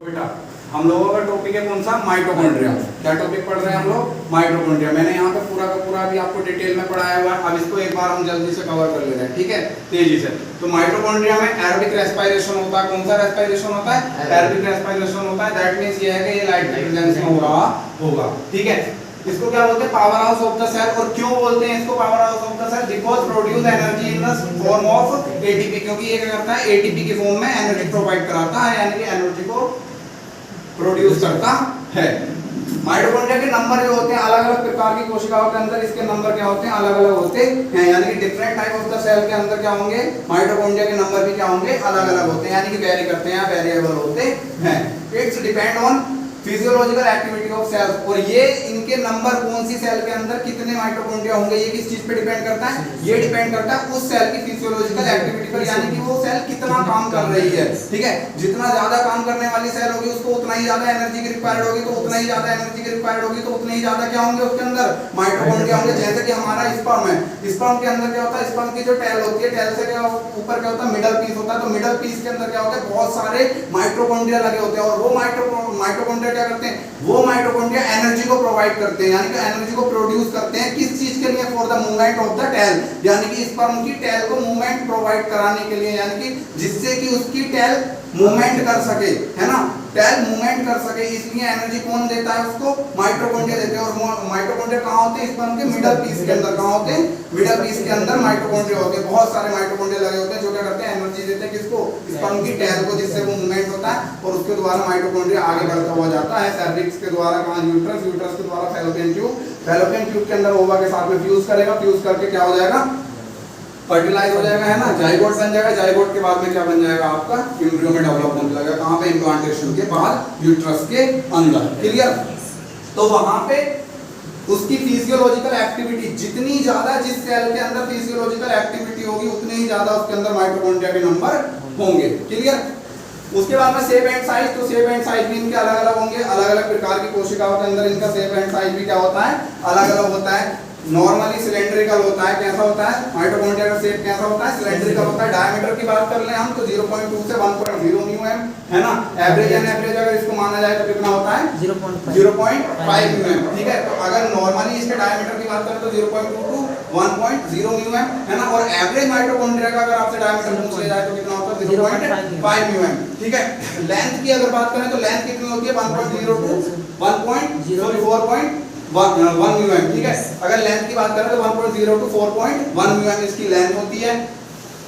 बेटा हम लोगों का टॉपिक है कौन सा? माइटोकॉन्ड्रिया। क्या टॉपिक पढ़ रहे हैं हम लोग? माइटोकॉन्ड्रिया। मैंने यहाँ पे पूरा का पूरा अभी आपको डिटेल में पढ़ाया हुआ है। अब इसको एक बार हम जल्दी से कवर कर ले रहे हैं, ठीक है, तेजी से। तो माइटोकॉन्ड्रिया में एरोबिक रेस्पिरेशन होता है। कौन सा रेस्पिरेशन होता है? एरोबिक रेस्पिरेशन होता है। दैट मींस ये है कि ये लाइट की प्रेजेंस में हो रहा होगा, ठीक है। इसको क्या बोलते हैं? Power house of the cell. और क्यों बोलते हैं इसको power house of the cell? Because produce energy in the form of ATP. क्योंकि ये क्या करता है? एटीपी के फॉर्म में एनर्जी प्रोवाइड कराता है, यानी कि एनर्जी को प्रोड्यूस करता है। माइटोकॉन्ड्रिया के नंबर जो होते हैं अलग अलग प्रकार की कोशिकाओं के अंदर, इसके नंबर क्या होते हैं? अलग अलग होते हैं, यानी कि different type of the cell के अंदर क्या होंगे? माइटोकॉन्ड्रिया के नंबर भी क्या होंगे? अलग अलग होते हैं, यानी कि वेरी करते हैं, वेरिएबल होते हैं। It's depend on physiological activity of cells. और ये इनके नंबर कौन सी सेल के अंदर कितने माइटोकॉन्ड्रिया होंगे, ये किस चीज पे डिपेंड करता है? ये डिपेंड करता है उस सेल की फिजियोलॉजिकल एक्टिविटी पर, यानी कि वो सेल कितना काम कर रही है, ठीक है। जितना ज्यादा काम करने वाली सेल होगी उसको उतना ही ज्यादा एनर्जी की रिक्वायर्ड होगी, तो उतना ही ज्यादा एनर्जी की रिक्वायर्ड होगी तो उतने ही ज्यादा क्या होंगे उसके अंदर? माइटोकॉन्ड्रिया होंगे। जैसे कि हमारा स्पर्म है, स्पर्म के अंदर क्या होता है? स्पर्म की जो टेल होती है, टेल से क्या ऊपर क्या होता है? मिडल पीस होता है। तो मिडल पीस के अंदर क्या होता है? बहुत सारे माइटोकॉन्ड्रिया लगे होते हैं। और वो माइटोकॉन्ड्रिया क्या करते हैं? वो माइटोकॉन्ड्रिया एनर्जी को प्रोवाइड करते हैं, यानी कि एनर्जी को प्रोड्यूस करते हैं। किस चीज के लिए? For the movement of the tail, यानी कि स्पर्म की टेल को मूवमेंट प्रोवाइड कराने के लिए, यानी कि जिससे कि उसकी टेल मूवमेंट कर सके, है ना, टेल मूवमेंट कर सके, इसलिए एनर्जी कौन देता है उसको? माइटोकॉन्ड्रिया देते हैं। और माइटोकॉन्ड्रिया कहाँ होते हैं? स्पर्म के मिडल पीस के अंदर। कहाँ होते हैं? मिडल पीस के अंदर माइटोकॉन्ड्रिया होते हैं। बहुत सारे माइटोकॉन्ड्रिया लगे होते हैं जो क्या करते हैं? एनर्जी देते हैं किसको? स्पर्म की टेल को, जिससे वो मूवमेंट होता है और उसके द्वारा माइटोकॉन्ड्रिया आगे बढ़ता हुआ जाता है। सर्विक्स के द्वारा कहाँ? यूट्रस, यूट्रस के द्वारा फैलोपियन ट्यूब, फैलोपियन ट्यूब के अंदर ओवा के साथ में फ्यूज करेगा, फ्यूज करके क्या हो जाएगा? फर्टिलाइज हो जाएगा, है ना, जाइगोट बन जाएगा। जाइगोट के बाद में क्या बन जाएगा? आपका एम्ब्रियो में डेवलप होने लगेगा। कहां पे? इम्प्लांटेशन के बाद यूट्रस के अंदर। क्लियर? तो वहां पे उसकी फिजियोलॉजिकल एक्टिविटी जितनी ज्यादा, जिस सेल के अंदर फिजियोलॉजिकल एक्टिविटी होगी उतने ही ज्यादा उसके अंदर माइटोकॉन्ड्रिया के नंबर होंगे। क्लियर? उसके बाद में शेप एंड साइज। तो शेप एंड साइज भी इनके अलग अलग होंगे। अलग अलग प्रकार की कोशिकाओं के अंदर इनका शेप एंड साइज भी क्या होता है? अलग अलग होता है। नॉर्मली सिलेंड्रिकल होता है। कैसा होता है? माइटोकॉन्ड्रिया का शेप कैसा होता है? सिलेंड्रिकल होता है। डायमीटर की बात कर लें हम तो 0.2 से 1.0 म्यूएम, है ना। एवरेज एंड एवरेज अगर इसको माना जाए तो कितना होता है? 0.5 म्यूएम, ठीक है। तो अगर नॉर्मली इसके डायमीटर की बात करें तो 0.2 टू 1.0 म्यूएम, है ना। और एवरेज माइटोकॉन्ड्रिया का अगर आपसे डायमीटर पूछ लिया जाए तो कितना होता है? 0.5 म्यूएम, ठीक है। लेंथ की अगर बात करें तो लेंथ कितनी होती है? 1.0 टू 1 म्यूएम, ठीक है। अगर लेंथ की बात करें तो 1.0 टू 4.1 म्यूएम इसकी लेंथ होती है।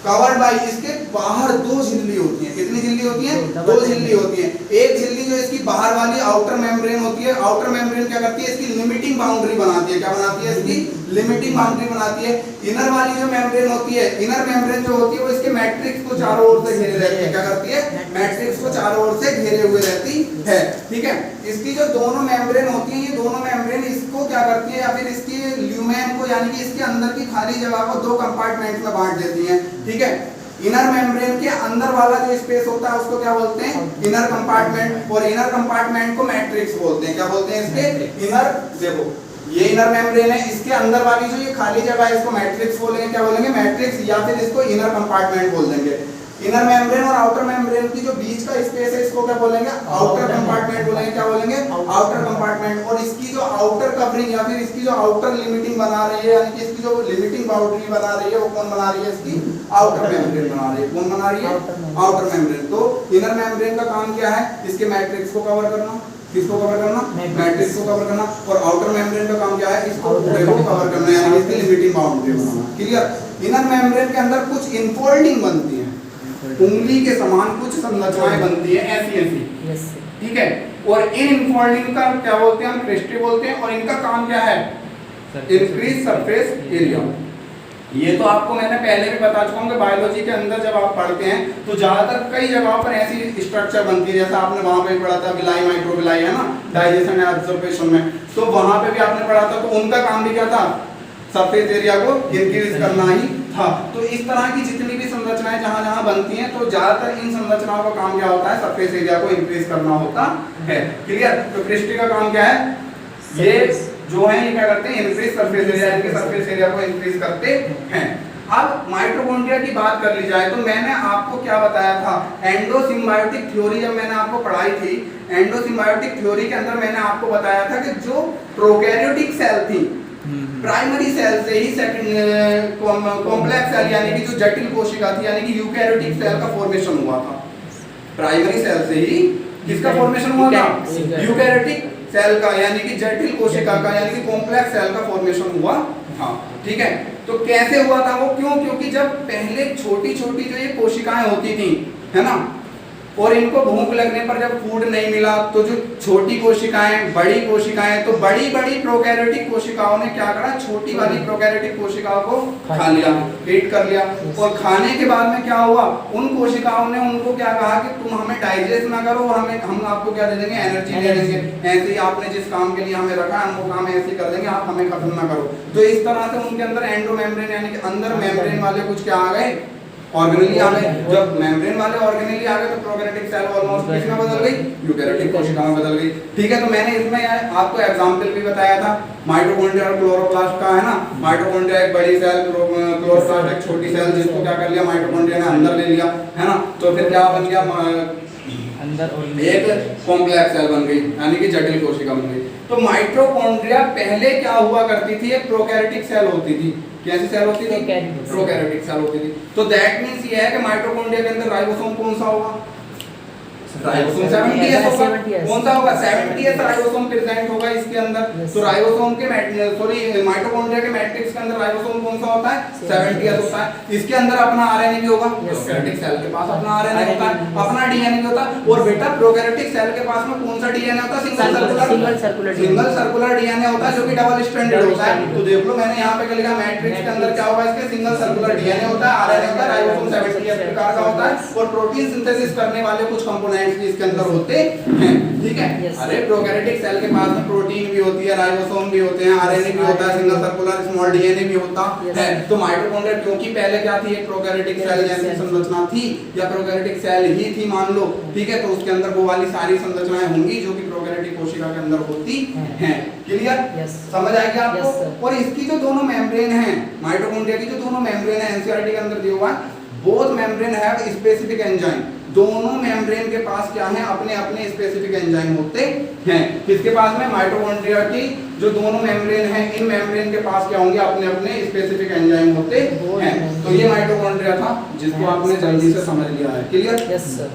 कवर्ड बाय, इसके बाहर दो झिल्ली होती है। कितनी झिल्ली होती है? दो झिल्ली होती है। एक झिल्ली जो इसकी बाहर वाली आउटर मेम्ब्रेन होती है, आउटर मेम्ब्रेन क्या करती है? इसकी लिमिटिंग बाउंड्री बनाती है। क्या बनाती है? इसकी लिमिटिंग बाउंड्री बनाती है। इनर वाली जो मेम्ब्रेन होती है, इनर मेम्ब्रेन जो होती है वो इसके मैट्रिक्स को चारों ओर से घेरे रहती है। क्या करती है? मैट्रिक्स को चारों ओर से घेरे हुए रहती है, ठीक है। इसकी जो दोनों मेम्ब्रेन होती है, ये दोनों मेम्ब्रेन इसको क्या करती है, या फिर इसकी ल्यूमेन को, यानी कि इसके अंदर की खाली जगह को दो कंपार्टमेंट में बांट देती है, ठीक है। इनर मेम्ब्रेन के अंदर वाला जो स्पेस होता है उसको क्या बोलते हैं? Inner compartment. और इनर कंपार्टमेंट को मैट्रिक्स बोलते हैं। क्या बोलते हैं इसके? इनर। देखो ये इनर मेम्ब्रेन है, इसके अंदर वाली जो ये खाली जगह है इसको मैट्रिक्स बोलेंगे। क्या बोलेंगे? मैट्रिक्स, या फिर इसको इनर कंपार्टमेंट बोल देंगे। इनर मेम्ब्रेन और आउटर मेम्ब्रेन की जो बीच का स्पेस है इसको क्या बोलेंगे? आउटर कंपार्टमेंट बोलेंगे। क्या बोलेंगे? Outer compartment. और इसकी जो आउटर कवरिंग या फिर इसकी जो आउटर लिमिटिंग बना रही है, यानी कि इसकी जो लिमिटिंग बाउंड्री बना रही है वो कौन बना रही है? इसकी आउटर मेम्ब्रेन बना रही है। कौन बना रही है? Outer membrane. तो इनर मेम्ब्रेन का काम क्या है? इसके मैट्रिक्स को कवर करना। किसको कवर करना? मैट्रिक्स को कवर करना। और आउटर मेम्ब्रेन का काम क्या है? इसको पूरे को कवर करना, यानी इसकी लिमिटिंग बाउंड्री बनाना। क्लियर? इनर मेम्ब्रेन के अंदर कुछ इनफोल्डिंग बनती है, उंगली के समान कुछ संरचनाएं बनती है, ऐसी ऐसी, ठीक है। और इन इनफोल्डिंग का क्या बोलते हैं? हम क्रिस्टी बोलते हैं। और इनका काम क्या है? Increase surface area. ये तो आपको मैंने पहले भी बता चुका हूं कि बायोलॉजी के अंदर जब आप पढ़ते हैं तो ज्यादातर कई जगहों पर ऐसी स्ट्रक्चर बनती है, जैसा आपने वहां पे पढ़ा था विलाई माइक्रोविलाई, है ना, डाइजेशन एंड एब्जॉर्प्शन में। तो वहां पे भी आपने पढ़ा था। तो उनका काम भी क्या था? सरफेस एरिया को इंक्रीज करना ही था। तो इस तरह की जितनी भी संरचनाएं जहां जहां बनती हैं तो ज्यादातर इन संरचनाओं का काम क्या होता है? सरफेस एरिया को इंक्रीज करना होता है। क्लियर? तो क्रिस्टी का काम क्या है? ये जो है ये क्या करते हैं? इंक्रीज सरफेस एरिया, इनके सरफेस एरिया को इंक्रीज करते हैं। अब माइटोकॉन्ड्रिया की बात कर ली जाए तो मैंने आपको क्या बताया था, एंडोसिम्बायोटिक थ्योरी जब मैंने आपको पढ़ाई थी, एंडोसिम्बायोटिक थ्योरी के अंदर मैंने आपको बताया था कि जो प्रोकैरियोटिक सेल थी, प्राइमरी सेल से ही कॉम्प्लेक्स सेल यानी कि जो जटिल कोशिका थी यानी कि यूकैरियोटिक सेल का फॉर्मेशन हुआ था। प्राइमरी सेल से ही किसका फॉर्मेशन हुआ था, यूकैरियोटिक सेल का यानी कि जटिल कोशिका का यानी कि कॉम्प्लेक्स सेल का फॉर्मेशन हुआ था। ठीक है, तो कैसे हुआ था वो, क्यों, क्योंकि जब पहले छोटी छोटी जो ये कोशिकाएं होती थी, है ना, और इनको भूख लगने पर जब फूड नहीं मिला तो जो छोटी कोशिकाएं, बड़ी कोशिकाएं, तो बड़ी बड़ी प्रोकैरियोटिक कोशिकाओं ने क्या करा, छोटी वाली प्रोकैरियोटिक कोशिकाओं को खा लिया, ईट कर लिया। और खाने के बाद में क्या हुआ, उन कोशिकाओं ने उनको क्या कहा कि तुम हमें डाइजेस्ट ना करो और हम आपको क्या दे देंगे, एनर्जी दे देंगे, ऐसे ही आपने जिस काम के लिए हमें रखा है हम वो काम ऐसे ही कर देंगे, आप हमें खत्म ना करो। तो इस तरह से उनके अंदर एंडोमेम्ब्रेन यानी कि अंदर मेम्ब्रेन वाले कुछ क्या आ गए, ऑर्गेनेली आ गए। जब मेम्ब्रेन वाले ऑर्गेनेली आ गए तो प्रोकैरियोटिक सेल ऑलमोस्ट किसमें बदल गई, यूकैरियोटिक कोशिका में बदल गई। ठीक है, तो मैंने इसमें आपको एग्जांपल भी बताया था माइटोकॉन्ड्रिया और क्लोरोप्लास्ट का, है ना। माइटोकॉन्ड्रिया एक बड़ी सेल, क्लोरोप्लास्ट एक छोटी सेल, जिसको क्या कर लिया माइटोकॉन्ड्रिया ने अंदर ले लिया, है ना। तो फिर क्या बन गया, अंदर एक कॉम्प्लेक्स सेल बन गई यानी कि जटिल कोशिका बन गई। तो माइटोकॉन्ड्रिया पहले क्या हुआ करती थी, एक प्रोकैरियोटिक सेल होती थी। कैसी सेल होती थी, प्रोकैरियोटिक सेल होती थी। तो दैट मींस ये है कि माइटोकॉन्ड्रिया के अंदर राइबोसोम कौन सा होगा, राइबोसोम 70S होगा। कौन सा होगा, 70S राइबोसोम प्रेजेंट होगा इसके अंदर। तो राइबोसोम के माइटोकॉन्ड्रिया के मैट्रिक्स के अंदर राइबोसोम कौन सा होता है, 70S होता है। इसके अंदर अपना आरएनए भी होगा, प्रोकैरियोटिक सेल के पास अपना आरएनए होता है, अपना डीएनए भी होता है। और बेटा प्रोकैरियोटिक सेल के पास में कौन सा डीएनए होता है, सिंगल सर्कुलर डीएनए होता है जो कि डबल स्ट्रैंडेड होता है। तो देख लो मैंने यहाँ पे लिखा मैट्रिक्स के अंदर क्या होगा, इसके सिंगल सर्कुलर डीएनए होता है, आरएनए होता है, राइबोसोम 70S प्रकार का होता है और प्रोटीन सिंथेसिस करने वाले कुछ कंपोनेंट्स भी इसके अंदर होते हैं। ठीक है, अरे प्रोकैरियोटिक सेल के पास में प्रोटीन भी होती है, राइबोसोम भी होते हैं, आरएनए भी होता है, सिंगल सर्कुलर स्मॉल डीएनए भी होता है। तो माइटोकॉन्ड्रिया क्योंकि पहले क्या थी, एक प्रोकैरियोटिक सेल जैसी संरचना थी या प्रोकैरियोटिक सेल ही थी मान लो, ठीक है, तो उसके अंदर वो वाली सारी संरचनाएं होंगी जो कि प्रोकैरियोटिक कोशिका के अंदर होती हैं। क्लियर, समझ आएगी आपको। और इसकी जो दोनों मेम्ब्रेन हैं, माइटोकॉन्ड्रिया की जो दोनों मेम्ब्रेन है एनसीईआरटी के अंदर दिया हुआ है, both membrane have specific enzyme. दोनों मेम्ब्रेन के पास क्या है, अपने अपने स्पेसिफिक एंजाइम होते हैं। किसके पास में, माइटोकॉन्ड्रिया की जो दोनों मेम्ब्रेन हैं, इन मेम्ब्रेन के पास क्या होंगे, अपने अपने स्पेसिफिक एंजाइम होते हैं। तो ये माइटोकॉन्ड्रिया था जिसको आपने जल्दी से समझ लिया है। Clear, yes sir.